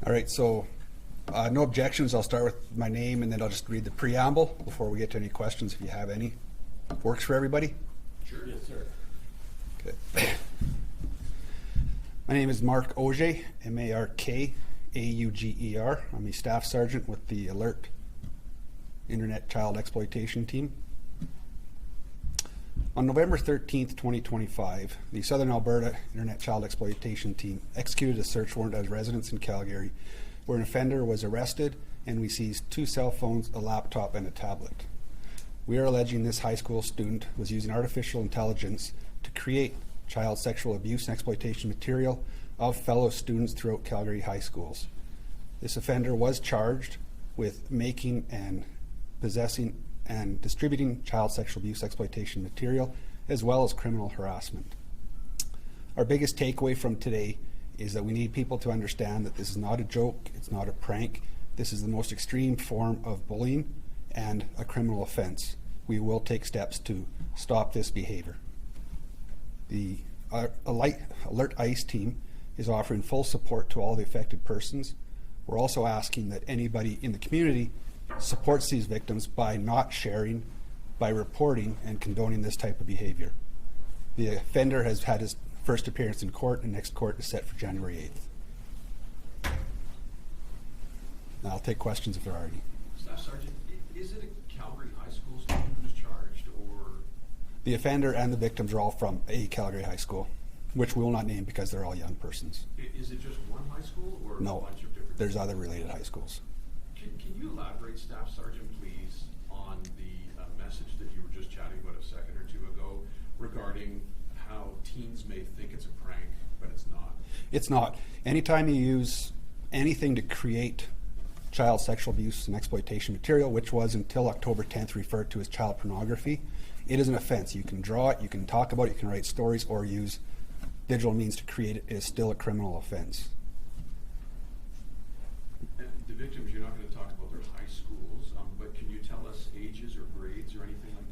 All right, so no objections. I'll start with my name and then I'll just read the preamble before we get to any questions if you have any. Works for everybody? Sure. Yes, sir. Okay. My name is Mark Auger, M-A-R-K-A-U-G-E-R. I'm a staff sergeant with the Alert Internet Child Exploitation Team. On November 13th, 2025, the Southern Alberta Internet Child Exploitation Team executed a search warrant at a residence in Calgary where an offender was arrested and we seized 2 cell phones, a laptop, and a tablet. We are alleging this high school student was using artificial intelligence to create child sexual abuse and exploitation material of fellow students throughout Calgary high schools. This offender was charged with making and possessing and distributing child sexual abuse exploitation material, as well as criminal harassment. Our biggest takeaway from today is that we need people to understand that this is not a joke, it's not a prank, this is the most extreme form of bullying and a criminal offense. We will take steps to stop this behavior. The Alert ICE team is offering full support to all the affected persons. We're also asking that anybody in the community supports these victims by not sharing, by reporting, and condoning this type of behavior. The offender has had his first appearance in court, and next court is set for January 8th. Now I'll take questions if there are any. Staff Sergeant, is it a Calgary High School student who's charged, or? The offender and the victims are all from a Calgary high school, which we will not name because they're all young persons. Is it just one high school, or No, a bunch of different? there's other related high schools. Can you elaborate, Staff Sergeant, please, on the message that you were just chatting about a second or two ago regarding how teens may think it's a prank, but it's not? It's not. Anytime you use anything to create child sexual abuse and exploitation material, which was until October 10th referred to as child pornography, it is an offense. You can draw it, you can talk about it, you can write stories, or use digital means to create it. It is still a criminal offense. The victims, you're not going to talk about their high schools, but can you tell us ages or grades or anything like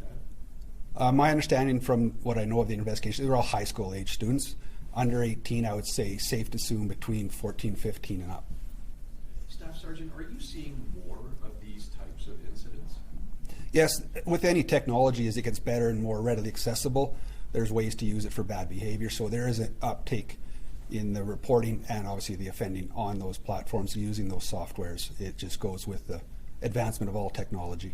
that? My understanding from what I know of the investigation, they're all high school age students. Under 18, I would say safe to assume between 14, 15 and up. Staff Sergeant, are you seeing more of these types of incidents? Yes, with any technology, as it gets better and more readily accessible, there's ways to use it for bad behavior. So there is an uptake in the reporting and obviously the offending on those platforms using those softwares. It just goes with the advancement of all technology.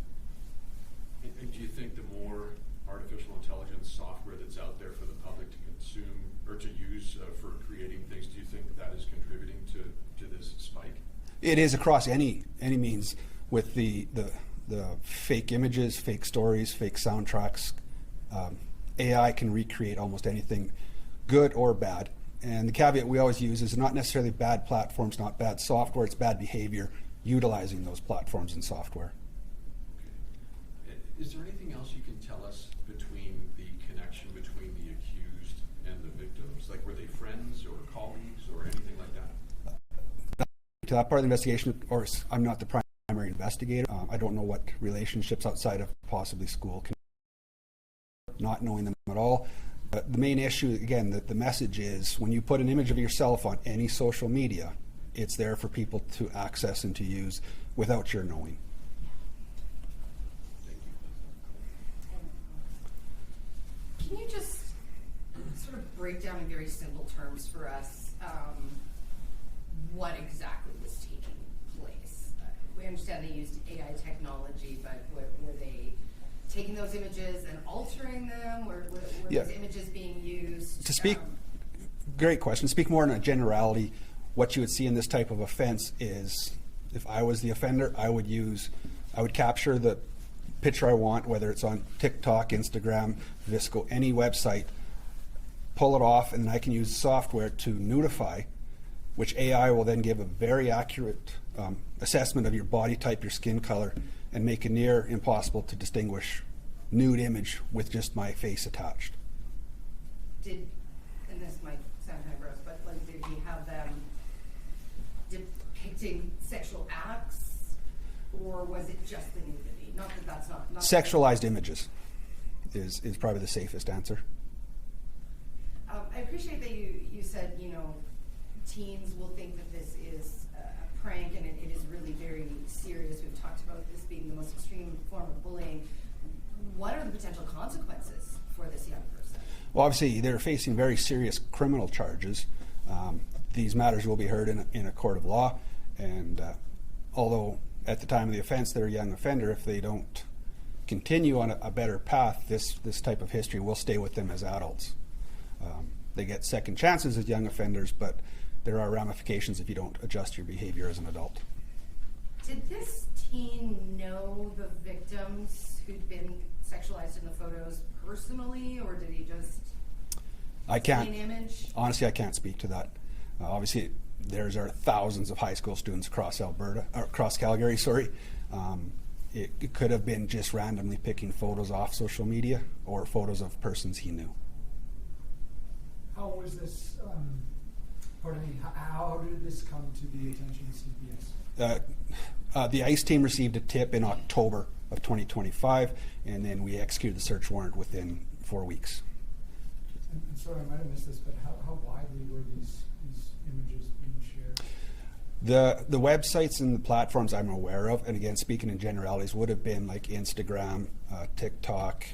And do you think the more artificial intelligence software that's out there for the public to consume or to use for creating things, do you think that is contributing to this spike? It is across any means with the fake images, fake stories, fake soundtracks. AI can recreate almost anything, good or bad. And the caveat we always use is not necessarily bad platforms, not bad software, it's bad behavior utilizing those platforms and software. Okay. Is there anything else you can tell us between the connection between the accused and the victims? Like, were they friends or colleagues or anything like that? To that part of the investigation, of course, I'm not the primary investigator. I don't know what relationships outside of possibly school can, not knowing them at all. The main issue, again, the message is when you put an image of yourself on any social media, it's there for people to access and to use without your knowing. Thank you. Can you just sort of break down in very simple terms for us what exactly was taking place? We understand they used AI technology, but were they taking those images and altering them? Were those images being used? To speak, great question. Speak more in a generality. What you would see in this type of offense is, if I was the offender, I would capture the picture I want, whether it's on TikTok, Instagram, Visco, any website, pull it off, and then I can use software to nudify, which AI will then give a very accurate assessment of your body type, your skin color, and make it near impossible to distinguish nude image with just my face attached. And this might sound kind of gross, but like, did he have them depicting sexual acts, or was it just the nudity? Not that that's not sexualized images is probably the safest answer. I appreciate that you said, teens will think that this is a prank and it is really very serious. We've talked about this being the most extreme form of bullying. What are the potential consequences for this young person? Well, obviously, they're facing very serious criminal charges. These matters will be heard in a court of law, and although at the time of the offense they're a young offender, if they don't continue on a better path, this type of history will stay with them as adults. They get second chances as young offenders, but there are ramifications if you don't adjust your behavior as an adult. Did this teen know the victims who'd been sexualized in the photos personally, or did he just see an image? Honestly, I can't speak to that. Obviously, there's are thousands of high school students across Calgary. It could have been just randomly picking photos off social media or photos of persons he knew. How was this? How did this come to the attention of CPS? The ICE team received a tip in October of 2025, and then we executed the search warrant within 4 weeks. And sorry, I might have missed this, but how widely were these images being shared? The websites and the platforms I'm aware of, and again speaking in generalities, would have been like Instagram, TikTok,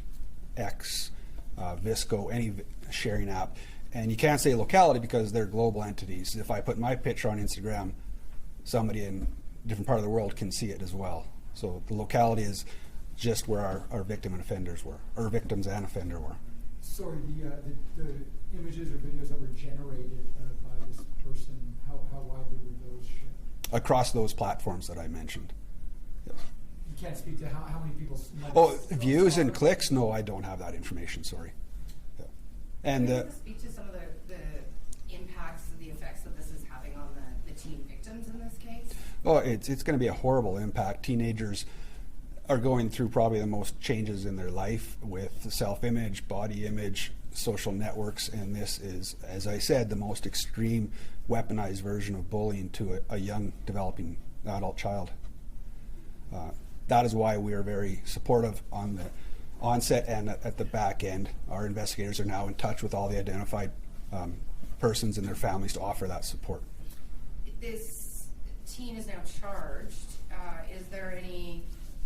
X, Visco, any sharing app. And you can't say locality because they're global entities. If I put my picture on Instagram, somebody in a different part of the world can see it as well. So the locality is just where our victim and offenders were, or victims and offender were. Sorry, the images or videos that were generated by this person, how widely were those shared? Across those platforms that I mentioned. Yes. You can't speak to how many people might Views saw and it? clicks? No, I don't have that information, sorry. Yeah. And Can you speak to some of the impacts, the effects that this is having on the teen victims in this case? it's going to be a horrible impact. Teenagers are going through probably the most changes in their life with self-image, body image, social networks, and this is, as I said, the most extreme weaponized version of bullying to a young developing adult child. That is why we are very supportive on the onset and at the back end. Our investigators are now in touch with all the identified persons and their families to offer that support. This teen is now charged. Is there any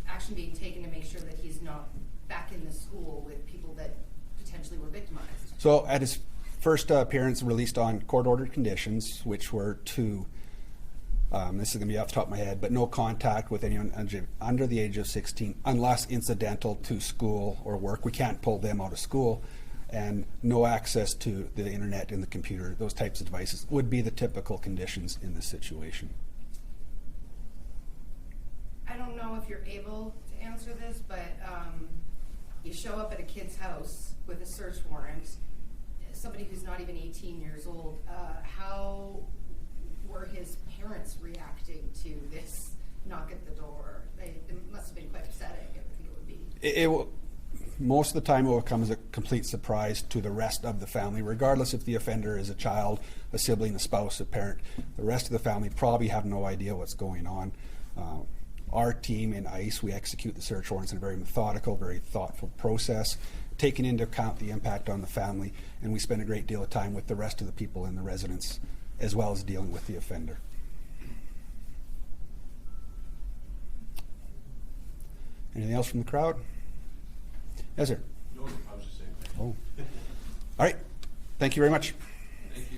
action being taken to make sure that he's not back in the school with people that potentially were victimized? So at his first appearance, released on court-ordered conditions, which were to, this is going to be off the top of my head, but no contact with anyone under the age of 16 unless incidental to school or work. We can't pull them out of school. And no access to the internet and the computer. Those types of devices would be the typical conditions in this situation. I don't know if you're able to answer this, but you show up at a kid's house with a search warrant, somebody who's not even 18 years old. How were his parents reacting to this knock at the door? It must have been quite upsetting. I think it would be. It will, most of the time it will come as a complete surprise to the rest of the family, regardless if the offender is a child, a sibling, a spouse, a parent. The rest of the family probably have no idea what's going on. Our team in ICE, we execute the search warrants in a very methodical, very thoughtful process, taking into account the impact on the family, and we spend a great deal of time with the rest of the people in the residence, as well as dealing with the offender. Anything else from the crowd? Yes, sir. No, I was just saying. Oh. All right. Thank you very much.